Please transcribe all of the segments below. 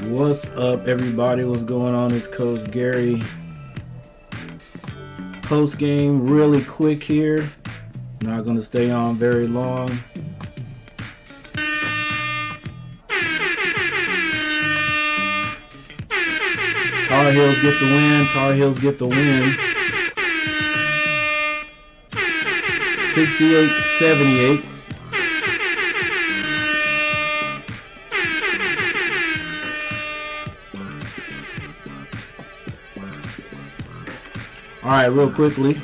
What's up, everybody? What's going on? It's Coach Gary. Post game, really quick here. Not going to stay on very long. Tar Heels get the win. Tar Heels get the win. 68-78. All right, real quickly.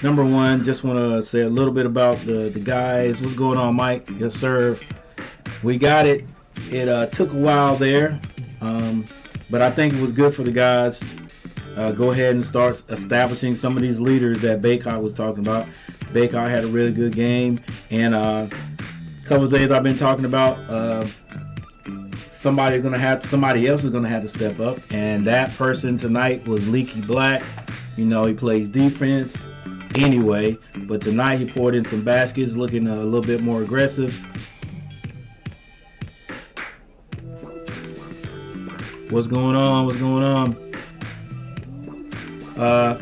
Number one, just want to say a little bit about the guys. What's going on, Mike? Yes, sir. We got it. It took a while there, but I think it was good for the guys. Go ahead and start establishing some of these leaders that Baycott was talking about. Baycott had a really good game, and a couple of things I've been talking about. Somebody else is gonna have to step up, and that person tonight was Leaky Black. You know, he plays defense anyway, but tonight he poured in some baskets, looking a little bit more aggressive. What's going on? What's going on?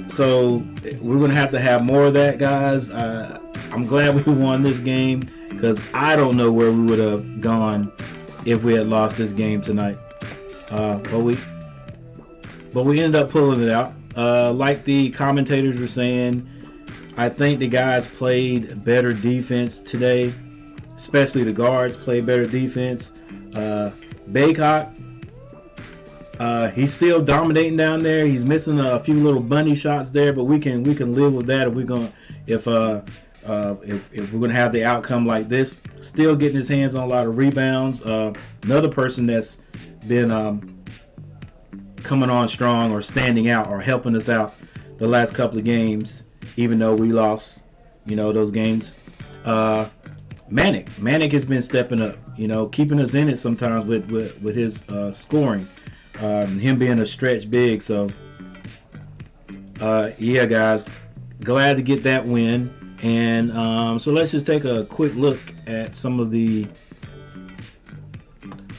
So we're gonna have to have more of that, guys. I'm glad we won this game, because I don't know where we would have gone if we had lost this game tonight. But we ended up pulling it out. Like the commentators were saying, I think the guys played better defense today, especially the guards played better defense. Baycott, he's still dominating down there. He's missing a few little bunny shots there, but we can live with that if we're gonna have the outcome like this. Still getting his hands on a lot of rebounds. Another person that's been coming on strong or standing out or helping us out the last couple of games, even though we lost, those games. Manic has been stepping up, keeping us in it sometimes with his scoring. Him being a stretch big. So yeah, guys, glad to get that win. And so let's just take a quick look at some of the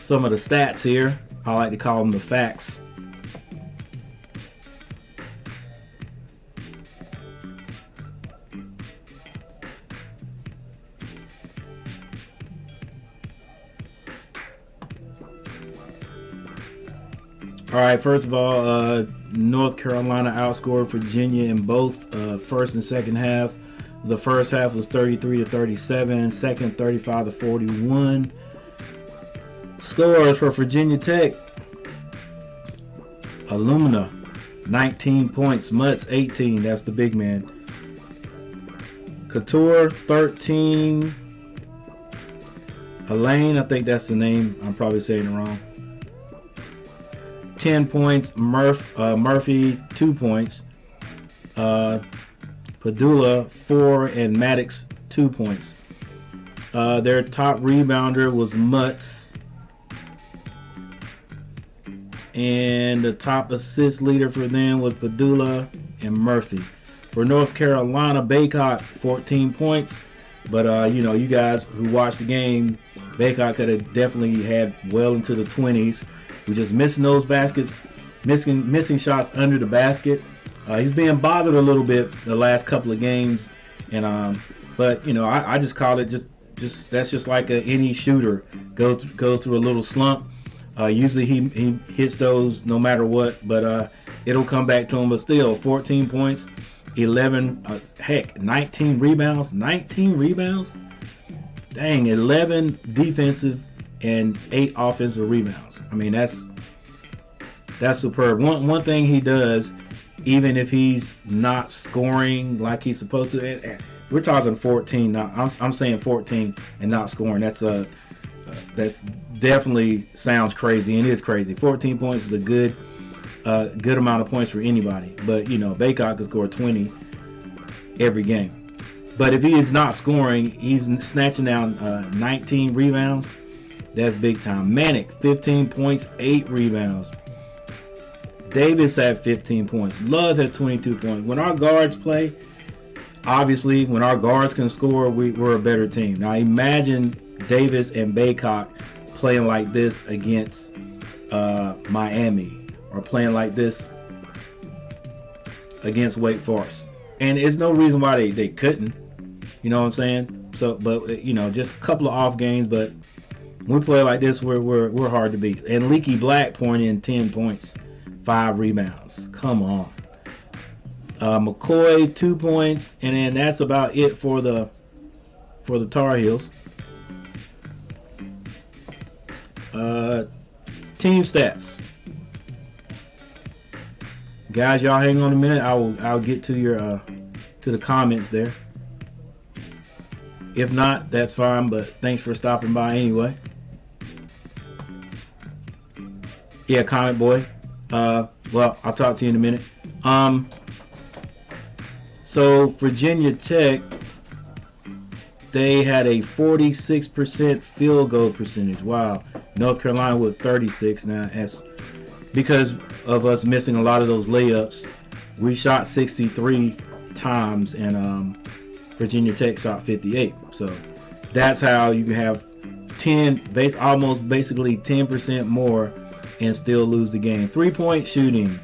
stats here. I like to call them the facts. All right, first of all, North Carolina outscored Virginia in both first and second half. The first half was 33-37, second 35-41. Scores for Virginia Tech: Alumna 19 points, Mutz 18, that's the big man. Couture 13. Elaine, I think that's the name, I'm probably saying it wrong. 10 points. Murphy 2 points. Padula 4, and Maddox 2 points. Their top rebounder was Mutz, and the top assist leader for them was Padula and Murphy. For North Carolina, Baycott 14 points, but you guys who watched the game, Baycott could have definitely had well into the 20s. We're just missing those baskets, missing shots under the basket. He's being bothered a little bit the last couple of games, and but I just call it just that's just like any shooter goes through a little slump. Usually he hits those no matter what, but it'll come back to him. But still, 14 points, 19 rebounds. 19 rebounds. Dang, 11 defensive and 8 offensive rebounds. I mean, that's superb. One thing he does, even if he's not scoring like he's supposed to, we're talking 14 now. I'm saying 14 and not scoring. That's definitely sounds crazy, and it is crazy. 14 points is a good amount of points for anybody. But Baycott could score 20 every game. But if he is not scoring, he's snatching down 19 rebounds. That's big time. Manic 15 points, 8 rebounds. Davis had 15 points. Love had 22 points. When our guards play, obviously, when our guards can score, we're a better team. Now imagine Davis and Baycott playing like this against Miami, or playing like this against Wake Forest. And there's no reason why they couldn't. You know what I'm saying? So, but you know, just a couple of off games, but when we play like this, we're hard to beat. And Leaky Black pouring in 10 points, 5 rebounds. Come on. McCoy 2 points, and then that's about it for the Tar Heels. Team stats. Guys, y'all hang on a minute. I'll get to your to the comments there. If not, that's fine, but thanks for stopping by anyway. Yeah, comment boy. Well, I'll talk to you in a minute. So Virginia Tech, they had a 46% field goal percentage. Wow. North Carolina with 36. Now, that's because of us missing a lot of those layups. We shot 63 times, and Virginia Tech shot 58. So that's how you can have almost basically 10% more and still lose the game. 3-point shooting.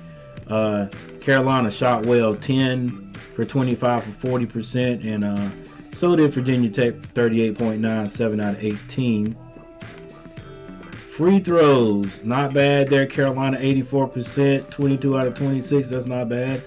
Carolina shot well, 10 for 25 for 40%, and so did Virginia Tech, 38.9, 7 out of 18. Free throws, not bad there. Carolina 84%, 22 out of 26. That's not bad.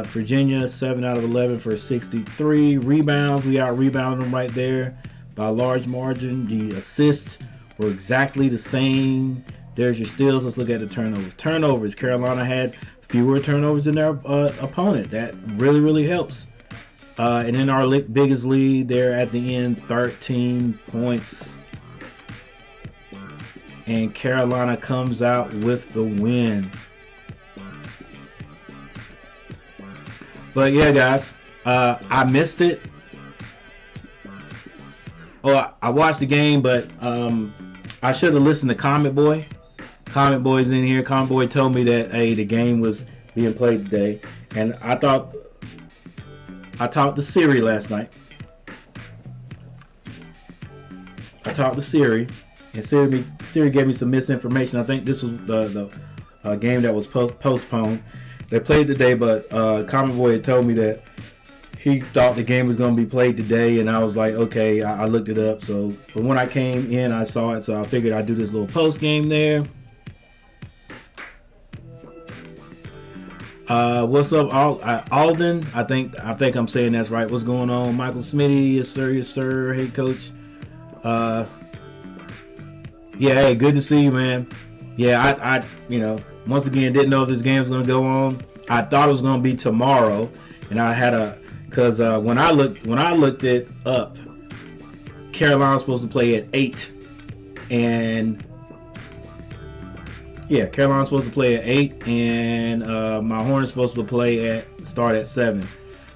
Virginia 7 out of 11 for 63. Rebounds, we out rebounded them right there by a large margin. The assists were exactly the same. There's your steals. Let's look at the turnovers. Turnovers, Carolina had fewer turnovers than their opponent. That really helps. And then our biggest lead there at the end, 13 points. And Carolina comes out with the win. But yeah, guys, I missed it. Oh, I watched the game, but I should have listened to Comment Boy. Comment Boy's in here. Comment Boy told me that, hey, the game was being played today. And I talked to Siri last night. I talked to Siri, and Siri gave me some misinformation. I think this was the game that was postponed. They played today, but Comment Boy had told me that he thought the game was going to be played today, and I was like, okay, I looked it up. So, but when I came in, I saw it, so I figured I'd do this little post game there. What's up, Alden? I think I'm saying that's right. What's going on, Michael Smitty? Yes sir. Hey, coach. Yeah, hey, good to see you, man. Yeah, I once again didn't know if this game was gonna go on. I thought it was gonna be tomorrow, and I had because when I looked it up, Carolina's supposed to play at 8, and yeah, Carolina's supposed to play at 8, and my Hornets supposed to start at 7.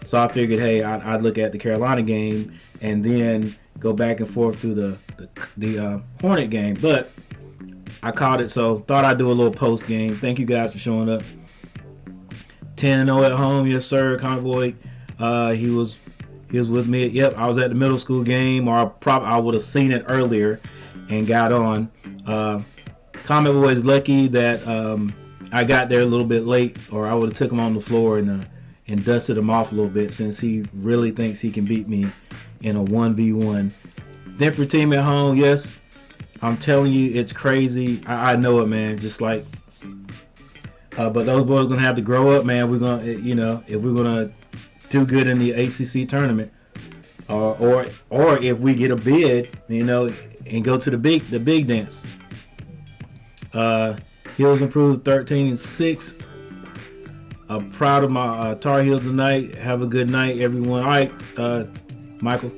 So I figured, hey, I'd look at the Carolina game and then go back and forth through the Hornet game. But I caught it, so thought I'd do a little post game. Thank you guys for showing up. 10-0 at home, yes sir. Comment Boy, he was with me. Yep, I was at the middle school game, or I would have seen it earlier and got on. Comment Boy is lucky that I got there a little bit late, or I would have took him on the floor and dusted him off a little bit, since he really thinks he can beat me in a 1v1. Different team at home, yes. I'm telling you, it's crazy. I know it, man. Just like, but those boys are gonna have to grow up, man. We're gonna, if we're gonna do good in the ACC tournament, or if we get a bid, and go to the big dance. Heels improved 13-6. I'm proud of my Tar Heels tonight. Have a good night, everyone. All right, Michael,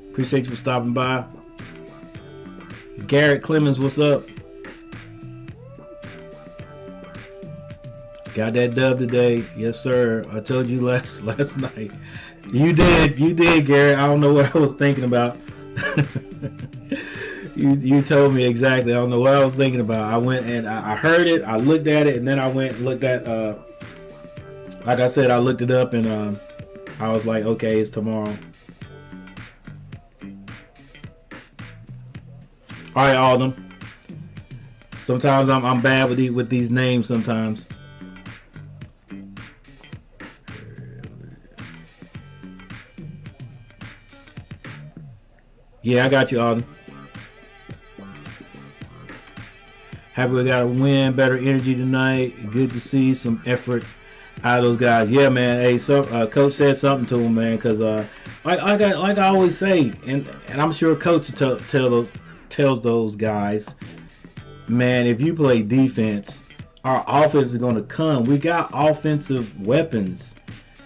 appreciate you for stopping by. Garrett Clemens, what's up? Got that dub today, yes sir. I told you last night. You did, Garrett. I don't know what I was thinking about. You told me exactly. I don't know what I was thinking about. I went and I heard it. I looked at it, and then I went and looked at. Like I said, I looked it up, and I was like, okay, it's tomorrow. All right, Alden. Sometimes I'm bad with these names sometimes. Yeah, I got you, Alden. Happy we got a win, better energy tonight. Good to see some effort out of those guys. Yeah, man. Hey, coach said something to him, man, because like I always say, and I'm sure coach tells those guys, man, if you play defense, our offense is going to come. We got offensive weapons.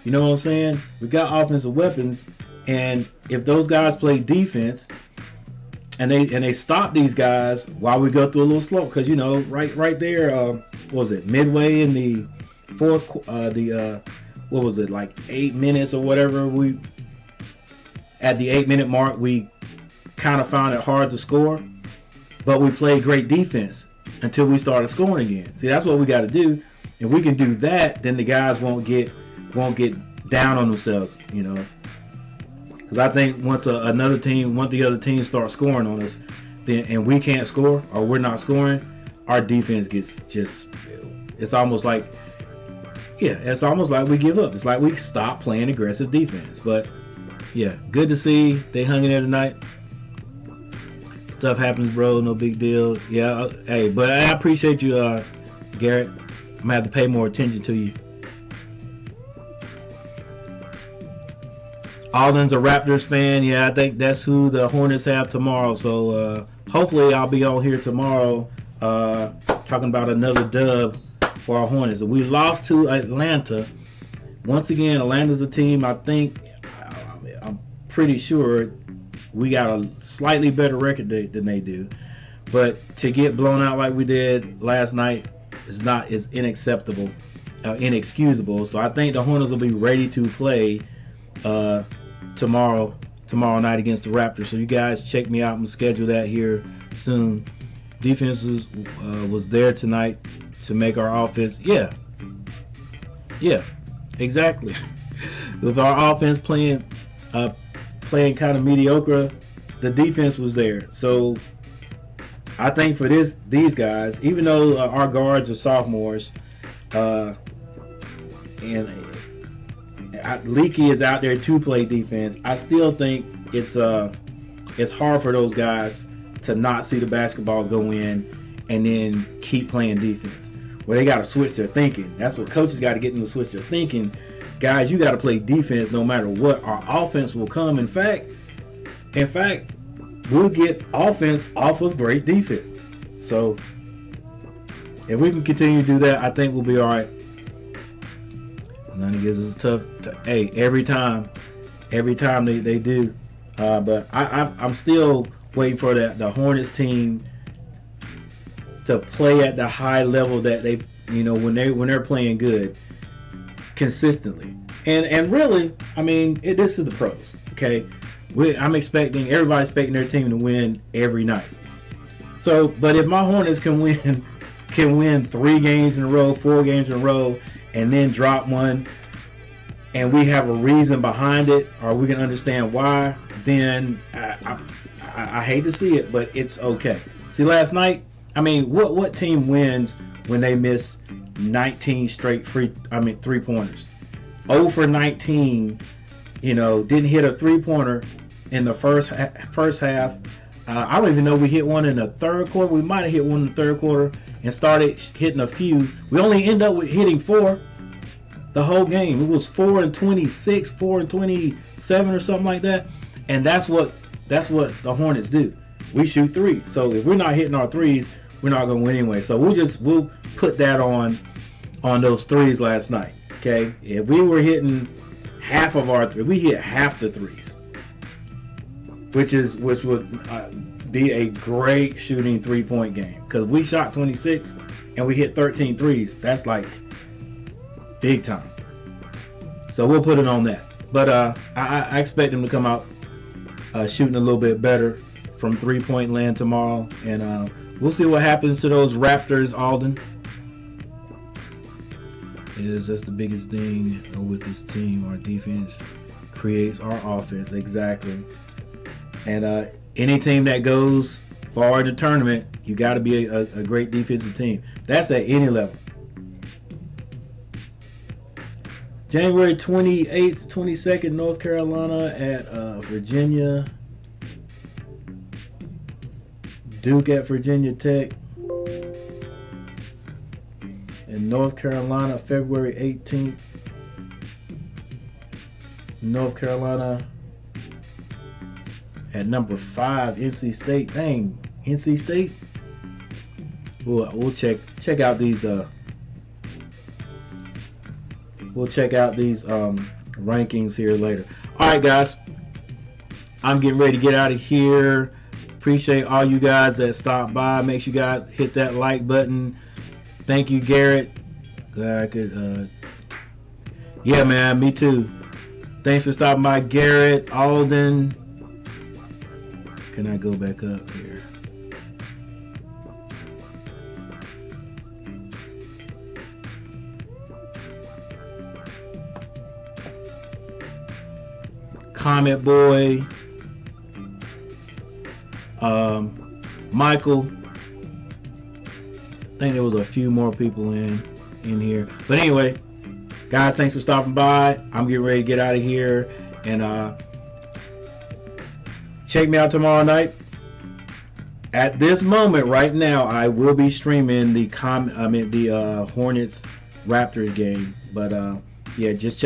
You know what I'm saying? We got offensive weapons, and if those guys play defense, and they stop these guys while we go through a little slow, because right there, what was it, midway in the fourth, what was it, like 8 minutes or whatever, at the 8-minute mark we kind of found it hard to score, but we played great defense until we started scoring again. See, that's what we got to do. If we can do that, then the guys won't get down on themselves, Because I think once the other team starts scoring on us, then and we can't score or we're not scoring, our defense gets it's almost like we give up. It's like we stop playing aggressive defense. But yeah, good to see they hung in there tonight. Stuff happens, bro. No big deal. Yeah, hey, but I appreciate you, Garrett. I'm gonna have to pay more attention to you. Alden's a Raptors fan. Yeah, I think that's who the Hornets have tomorrow. So hopefully I'll be on here tomorrow talking about another dub for our Hornets. We lost to Atlanta. Once again, Atlanta's a team, I'm pretty sure we got a slightly better record than they do. But to get blown out like we did last night is inexcusable. So I think the Hornets will be ready to play tomorrow night against the Raptors. So you guys check me out and schedule that here soon. Defense was there tonight to make our offense. Yeah, exactly. With our offense playing kind of mediocre, the defense was there. So I think for these guys, even though our guards are sophomores, and Leaky is out there to play defense, I still think it's hard for those guys to not see the basketball go in and then keep playing defense. Well, they got to switch their thinking. That's what coaches got to get them to switch their thinking. Guys, you got to play defense no matter what. Our offense will come. In fact, we'll get offense off of great defense. So if we can continue to do that, I think we'll be all right. None gives us a tough. Hey, every time they do. But I'm still waiting for the Hornets team to play at the high level that they, when they're playing good consistently. And really, I mean, this is the pros. Okay, everybody's expecting their team to win every night. So, but if my Hornets can win 3 games in a row, 4 games in a row, and then drop one, and we have a reason behind it, or we can understand why, then I hate to see it, but it's okay. See, last night, I mean, what team wins when they miss 19 straight three-pointers? 0 for 19, didn't hit a three-pointer in the first half. I don't even know if we hit one in the third quarter. We might have hit one in the third quarter and started hitting a few. We only end up with hitting 4 the whole game. It was 4 and 26, 4 and 27 or something like that. And that's what the Hornets do. We shoot 3s. So if we're not hitting our 3s, we're not going to win anyway. So we'll put that on those 3s last night. Okay? If we were hitting half of our 3s, we hit half the 3s. Which would be a great shooting 3-point game. Because we shot 26 and we hit 13 3s. That's like big time. So we'll put it on that. But I expect them to come out shooting a little bit better from 3-point land tomorrow. And we'll see what happens to those Raptors, Alden. That's the biggest thing with this team. Our defense creates our offense. Exactly. And any team that goes far in the tournament, you got to be a great defensive team. That's at any level. January 28th, 22nd, North Carolina at Virginia. Duke at Virginia Tech. In North Carolina, February 18th. North Carolina at number 5, NC State. Dang, NC State. We'll check out these. We'll check out these rankings here later. All right, guys. I'm getting ready to get out of here. Appreciate all you guys that stopped by. Make sure you guys hit that like button. Thank you, Garrett. Glad I could. Yeah, man. Me too. Thanks for stopping by, Garrett. Alden. Can I go back up here? Comment Boy. Michael. I think there was a few more people in here. But anyway, guys, thanks for stopping by. I'm getting ready to get out of here. And check me out tomorrow night. At this moment, right now, I will be streaming the Hornets Raptors game. But yeah, just check